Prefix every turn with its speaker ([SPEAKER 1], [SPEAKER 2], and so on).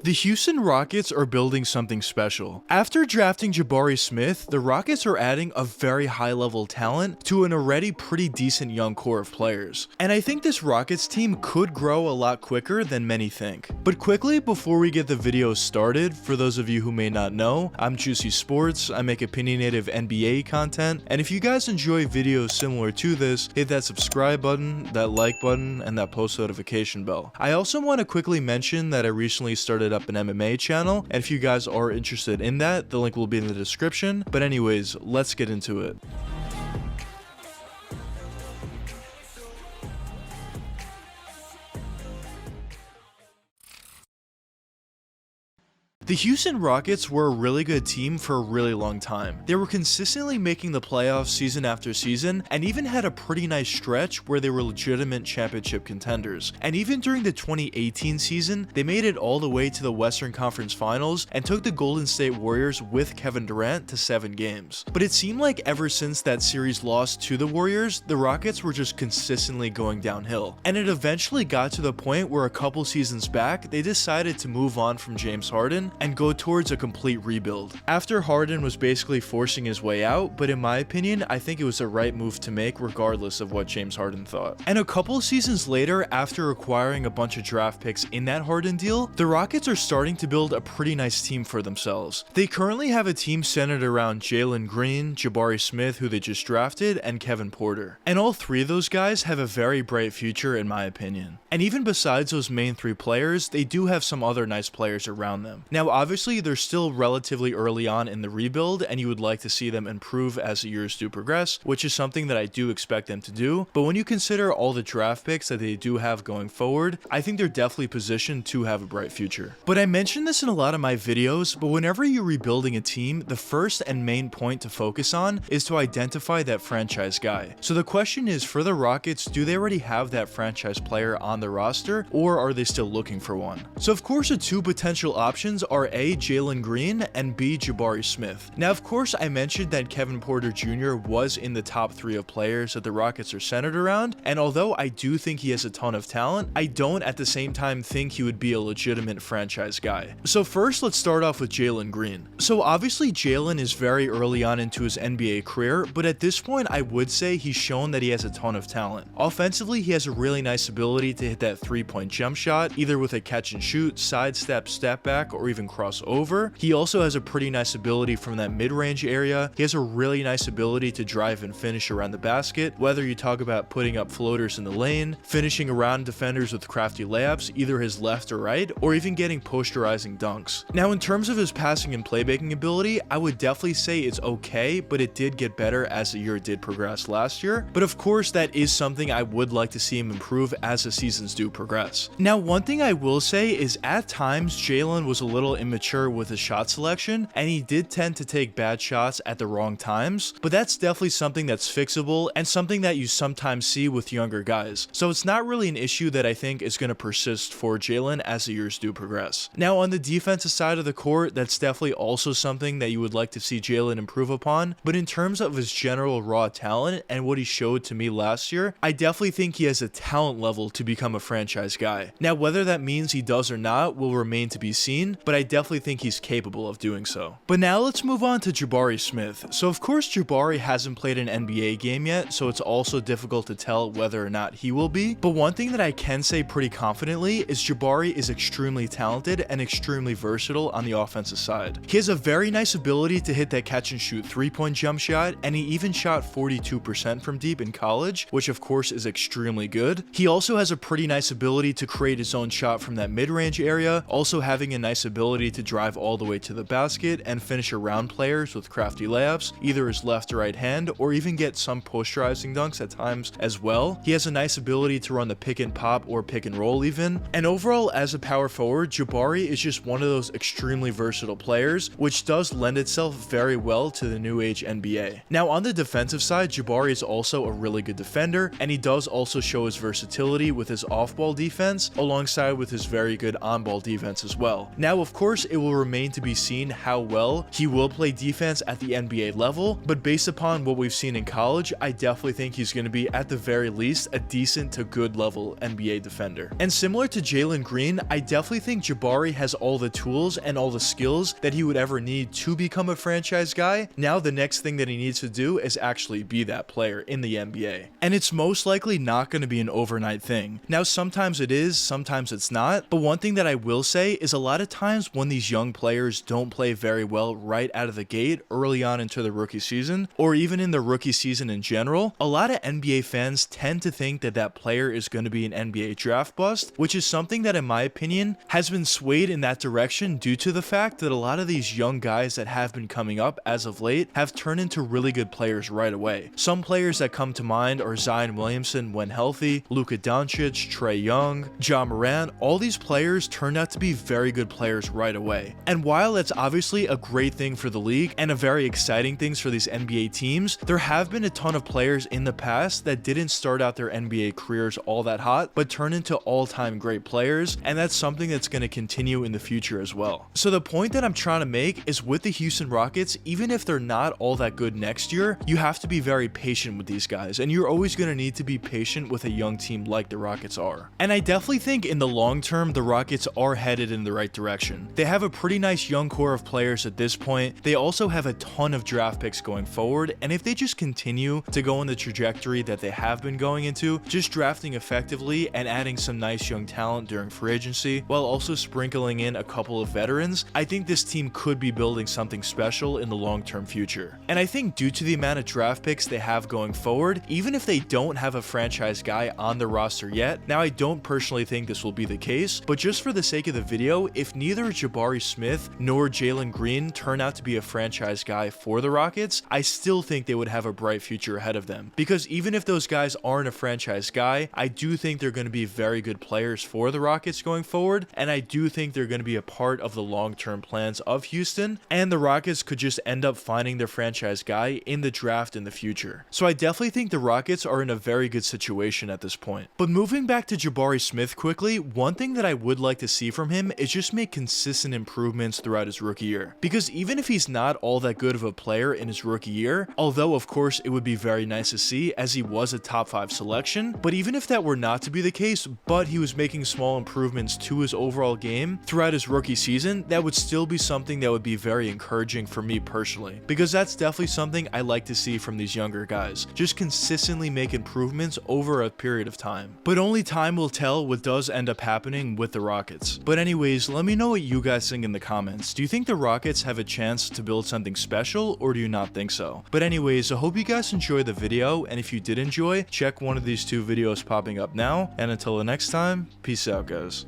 [SPEAKER 1] The Houston Rockets are building something special. After drafting Jabari Smith, the Rockets are adding a very high-level talent to an already pretty decent young core of players. And I think this Rockets team could grow a lot quicker than many think. But quickly, before we get the video started, for those of you who may not know, I'm Juicy Sports, I make opinionative NBA content, and if you guys enjoy videos similar to this, hit that subscribe button, that like button, and that post notification bell. I also want to quickly mention that I recently started up an MMA channel, and if you guys are interested in that, the link will be in the description. But anyways, let's get into it. The Houston Rockets were a really good team for a really long time. They were consistently making the playoffs season after season, and even had a pretty nice stretch where they were legitimate championship contenders. And even during the 2018 season, they made it all the way to the Western Conference Finals and took the Golden State Warriors with Kevin Durant to 7 games. But it seemed like ever since that series lost to the Warriors, the Rockets were just consistently going downhill. And it eventually got to the point where a couple seasons back, they decided to move on from James Harden and go towards a complete rebuild. After Harden was basically forcing his way out, but in my opinion, I think it was the right move to make regardless of what James Harden thought. And a couple seasons later, after acquiring a bunch of draft picks in that Harden deal, the Rockets are starting to build a pretty nice team for themselves. They currently have a team centered around Jalen Green, Jabari Smith, who they just drafted, and Kevin Porter. And all three of those guys have a very bright future in my opinion. And even besides those main 3 players, they do have some other nice players around them. Now obviously they're still relatively early on in the rebuild, and you would like to see them improve as the years do progress, which is something that I do expect them to do. But when you consider all the draft picks that they do have going forward, I think they're definitely positioned to have a bright future. But I mentioned this in a lot of my videos, but whenever you're rebuilding a team, the first and main point to focus on is to identify that franchise guy. So the question is, for the Rockets, do they already have that franchise player on the roster, or are they still looking for one? So of course the 2 potential options are A, Jalen Green, and B, Jabari Smith. Now of course I mentioned that Kevin Porter Jr. was in the top 3 of players that the Rockets are centered around, and although I do think he has a ton of talent, I don't at the same time think he would be a legitimate franchise guy. So first let's start off with Jalen Green. So obviously Jalen is very early on into his NBA career, but at this point I would say he's shown that he has a ton of talent. Offensively, he has a really nice ability to hit that 3-point jump shot, either with a catch and shoot, sidestep, step back, or even cross over. He also has a pretty nice ability from that mid-range area. He has a really nice ability to drive and finish around the basket, whether you talk about putting up floaters in the lane, finishing around defenders with crafty layups, either his left or right, or even getting posterizing dunks. Now in terms of his passing and playmaking ability, I would definitely say it's okay, but it did get better as the year did progress last year. But of course that is something I would like to see him improve as the seasons do progress. Now one thing I will say is at times Jalen was a little immature with his shot selection, and he did tend to take bad shots at the wrong times, but that's definitely something that's fixable and something that you sometimes see with younger guys. So it's not really an issue that I think is going to persist for Jalen as the years do progress. Now on the defensive side of the court, that's definitely also something that you would like to see Jalen improve upon, but in terms of his general raw talent and what he showed to me last year, I definitely think he has a talent level to become a franchise guy. Now whether that means he does or not will remain to be seen, but I definitely think he's capable of doing so. But now let's move on to Jabari Smith. So of course Jabari hasn't played an NBA game yet, so it's also difficult to tell whether or not he will be. But one thing that I can say pretty confidently is Jabari is extremely talented and extremely versatile on the offensive side. He has a very nice ability to hit that catch and shoot 3-point jump shot, and he even shot 42% from deep in college, which of course is extremely good. He also has a pretty nice ability to create his own shot from that mid-range area, also having a nice ability to drive all the way to the basket and finish around players with crafty layups, either his left or right hand, or even get some posterizing dunks at times as well. He has a nice ability to run the pick and pop or pick and roll even. And overall, as a power forward, Jabari is just one of those extremely versatile players, which does lend itself very well to the new age NBA. Now on the defensive side, Jabari is also a really good defender, and he does also show his versatility with his off-ball defense alongside with his very good on-ball defense as well. Now of course, it will remain to be seen how well he will play defense at the NBA level, but based upon what we've seen in college, I definitely think he's going to be at the very least a decent to good level NBA defender. And similar to Jalen Green, I definitely think Jabari has all the tools and all the skills that he would ever need to become a franchise guy. Now the next thing that he needs to do is actually be that player in the NBA. And it's most likely not going to be an overnight thing. Now sometimes it is, sometimes it's not, but one thing that I will say is a lot of times when these young players don't play very well right out of the gate early on into the rookie season, or even in the rookie season in general, a lot of NBA fans tend to think that that player is going to be an NBA draft bust, which is something that in my opinion has been swayed in that direction due to the fact that a lot of these young guys that have been coming up as of late have turned into really good players right away. Some players that come to mind are Zion Williamson when healthy, Luka Doncic, Trae Young, Ja Morant. All these players turned out to be very good players right away. And while that's obviously a great thing for the league and a very exciting thing for these NBA teams, there have been a ton of players in the past that didn't start out their NBA careers all that hot, but turn into all-time great players, and that's something that's going to continue in the future as well. So the point that I'm trying to make is with the Houston Rockets, even if they're not all that good next year, you have to be very patient with these guys, and you're always going to need to be patient with a young team like the Rockets are. And I definitely think in the long term, the Rockets are headed in the right direction. They have a pretty nice young core of players at this point. They also have a ton of draft picks going forward, and if they just continue to go in the trajectory that they have been going into, just drafting effectively and adding some nice young talent during free agency, while also sprinkling in a couple of veterans, I think this team could be building something special in the long-term future. And I think due to the amount of draft picks they have going forward, even if they don't have a franchise guy on the roster yet, now I don't personally think this will be the case, but just for the sake of the video, if neither Jabari Smith nor Jalen Green turn out to be a franchise guy for the Rockets, I still think they would have a bright future ahead of them. Because even if those guys aren't a franchise guy, I do think they're going to be very good players for the Rockets going forward, and I do think they're going to be a part of the long-term plans of Houston, and the Rockets could just end up finding their franchise guy in the draft in the future. So I definitely think the Rockets are in a very good situation at this point. But moving back to Jabari Smith quickly, one thing that I would like to see from him is just make consistent improvements throughout his rookie year. Because even if he's not all that good of a player in his rookie year, although of course it would be very nice to see as he was a top 5 selection, but even if that were not to be the case, but he was making small improvements to his overall game throughout his rookie season, that would still be something that would be very encouraging for me personally, because that's definitely something I like to see from these younger guys, just consistently make improvements over a period of time. But only time will tell what does end up happening with the Rockets. But anyways, let me know what you guys think in the comments. Do you think the Rockets have a chance to build something special, or do you not think so? But anyways, I hope you guys enjoyed the video, and if you did enjoy, check one of these 2 videos popping up now, and until the next time, peace out guys.